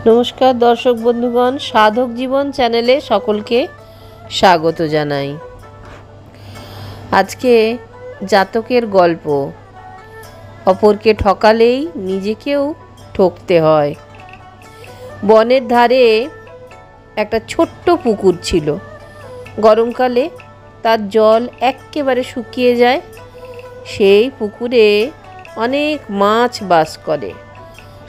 নমস্কার দর্শক বন্ধুগণ, সাধক জীবন চ্যানেলে সকলকে স্বাগত জানাই। আজকে জাতকের গল্প। অপরকে ঠকালেই নিজেকেও ঠকতে হয়। বনের ধারে একটা ছোট্ট পুকুর ছিল। গরমকালে তার জল একেবারে শুকিয়ে যায়। সেই পুকুরে অনেক মাছ বাস করে।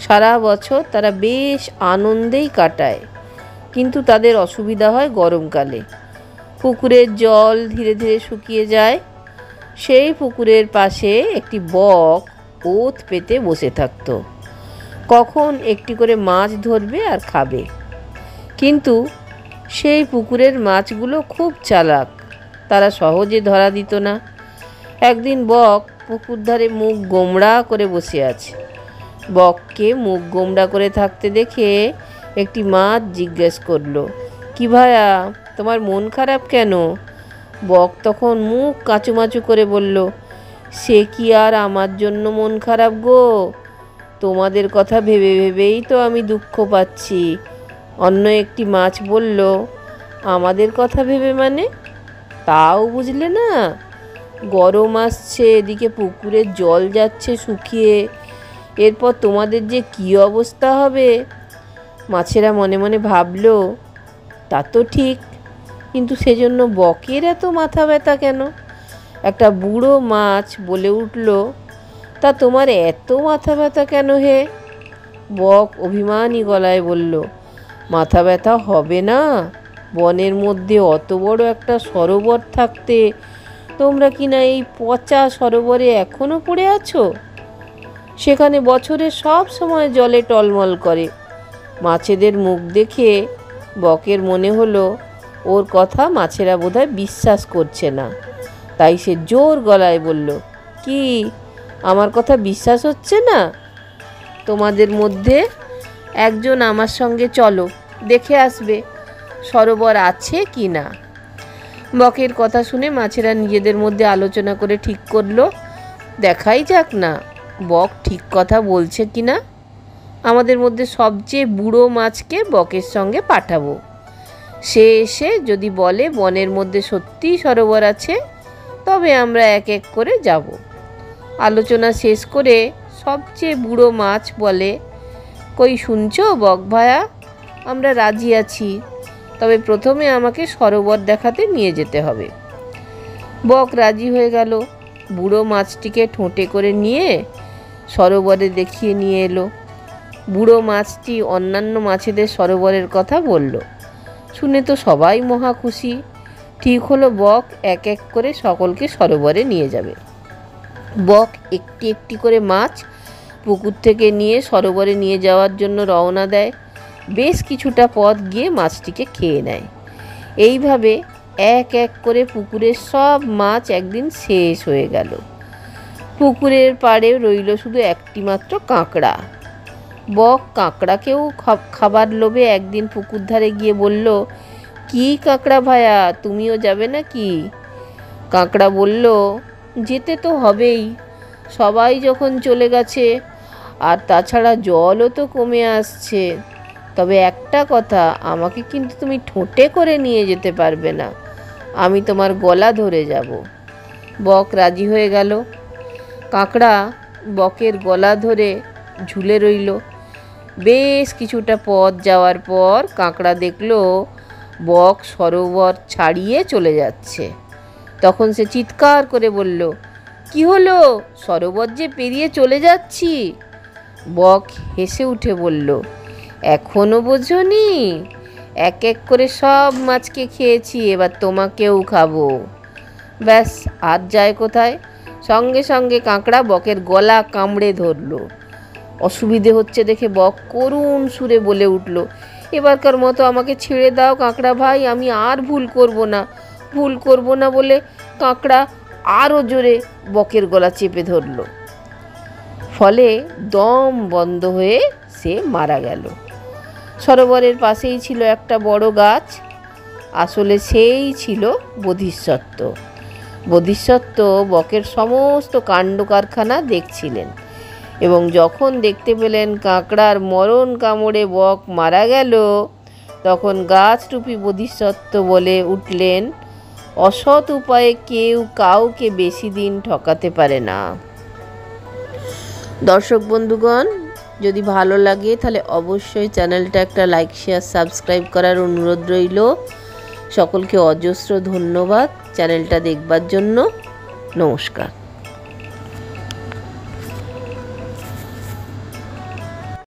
সারা বছর তারা বেশ আনন্দেই কাটায়, কিন্তু তাদের অসুবিধা হয় গরমকালে। পুকুরের জল ধীরে ধীরে শুকিয়ে যায়। সেই পুকুরের পাশে একটি বক ওত পেতে বসে থাকত। কখন একটি করে মাছ ধরবে আর খাবে। কিন্তু সেই পুকুরের মাছগুলো খুব চালাক, তারা সহজে ধরা দিত না। একদিন বক পুকুর ধারে মুখ গোমড়া করে বসে আছে। বককে মুখ গোমড়া করে থাকতে দেখে একটি মাছ জিজ্ঞেস করলো, কি ভায়া, তোমার মন খারাপ কেন? বক তখন মুখ কাঁচুমাচু করে বলল, সে কি আর আমার জন্য মন খারাপ গো, তোমাদের কথা ভেবে ভেবেই তো আমি দুঃখ পাচ্ছি। অন্য একটি মাছ বলল, আমাদের কথা ভেবে মানে? তাও বুঝলে না? গরম আসছে, এদিকে পুকুরের জল যাচ্ছে শুকিয়ে, এরপর তোমাদের যে কী অবস্থা হবে। মাছেরা মনে মনে ভাবল, তা তো ঠিক, কিন্তু সেজন্য বকের এত মাথা ব্যথা কেন? একটা বুড়ো মাছ বলে উঠল, তা তোমার এত মাথা ব্যথা কেন হে? বক অভিমানী গলায় বলল, মাথা ব্যথা হবে না? বনের মধ্যে অত বড় একটা সরোবর থাকতে তোমরা কিনা এই পচা সরোবরে এখনো পড়ে আছো? সেখানে বছরে সব সময় জলে টলমল করে। মাছেদের মুখ দেখে বকের মনে হলো ওর কথা মাছেরা বোধহয় বিশ্বাস করছে না। তাই সে জোর গলায় বলল, কি, আমার কথা বিশ্বাস হচ্ছে না? তোমাদের মধ্যে একজন আমার সঙ্গে চলো, দেখে আসবে সরোবর আছে কি না। বকের কথা শুনে মাছেরা নিজেদের মধ্যে আলোচনা করে ঠিক করলো, দেখাই যাক না বক ঠিক কথা বলছে কি না। আমাদের মধ্যে সবচেয়ে বুড়ো মাছকে বকের সঙ্গে পাঠাবো। সে এসে যদি বলে বনের মধ্যে সত্যিই সরোবর আছে, তবে আমরা এক এক করে যাব। আলোচনা শেষ করে সবচেয়ে বুড়ো মাছ বলে, কই শুনছো বক ভায়া, আমরা রাজি আছি, তবে প্রথমে আমাকে সরোবর দেখাতে নিয়ে যেতে হবে। বক রাজি হয়ে গেল। বুড়ো মাছটিকে ঠোঁটে করে নিয়ে সরোবরে দেখিয়ে নিয়ে এলো। বুড়ো মাছটি অন্যান্য মাছেদের সরোবরের কথা বলল। শুনে তো সবাই মহা খুশি। ঠিক হলো বক এক এক করে সকলকে সরোবরে নিয়ে যাবে। বক একটি একটি করে মাছ পুকুর থেকে নিয়ে সরোবরে নিয়ে যাওয়ার জন্য রওনা দেয়। বেশ কিছুটা পথ গিয়ে মাছটিকে খেয়ে নেয়। এইভাবে এক এক করে পুকুরের সব মাছ একদিন শেষ হয়ে গেল। পুকুরের পাড়ে রইল শুধু একটি মাত্র কাঁকড়া। বক কাঁকড়াকেও খাবার লোভে একদিন পুকুর ধারে গিয়ে বলল, কি কাঁকড়া ভায়া, তুমিও যাবে নাকি? কাঁকড়া বলল, যেতে তো হবেই, সবাই যখন চলে গেছে, আর তাছাড়া জলও তো কমে আসছে। তবে একটা কথা, আমাকে কিন্তু তুমি ঠোঁটে করে নিয়ে যেতে পারবে না, আমি তোমার গলা ধরে যাব। বক রাজি হয়ে গেল। কাঁকড়া বকের গলা ধরে ঝুলে রইল। বেশ কিছুটা পথ যাওয়ার পর কাঁকড়া দেখল বক সরোবর ছাড়িয়ে চলে যাচ্ছে। তখন সে চিৎকার করে বলল, কি হলো, সরোবর যে পেরিয়ে চলে যাচ্ছি। বক হেসে উঠে বলল, এখনো বোঝোনি? এক এক করে সব মাছকে খেয়েছি, এবার তোমাকেও খাবো। ব্যাস, আর যায় কোথায়। সঙ্গে সঙ্গে কাঁকড়া বকের গলা কামড়ে ধরল। অসুবিধে হচ্ছে দেখে বক করুণ সুরে বলে উঠল, এবারকার মতো আমাকে ছেড়ে দাও কাঁকড়া ভাই, আমি আর ভুল করব না বলে কাঁকড়া আরও জোরে বকের গলা চেপে ধরল। ফলে দম বন্ধ হয়ে সে মারা গেল। সরোবরের পাশেই ছিল একটা বড় গাছ। আসলে সেই ছিল বোধিসত্ত্ব। বোধিসত্ত্ব বকের সমস্ত কাণ্ড কারখানা দেখছিলেন। এবং যখন দেখতে পেলেন কাঁকড়ার মরণ কামড়ে বক মারা গেল, তখন গাছরূপী বোধিসত্ত্ব বলে উঠলেন, অসৎ উপায়ে কেউ কাউকে বেশি দিন ঠকাতে পারে না। দর্শক বন্ধুগণ, যদি ভালো লাগে তাহলে অবশ্যই চ্যানেলটা একটা লাইক, শেয়ার, সাবস্ক্রাইব করার অনুরোধ রইল। সকলকে অজস্র ধন্যবাদ চ্যানেলটা দেখবার জন্য। নমস্কার।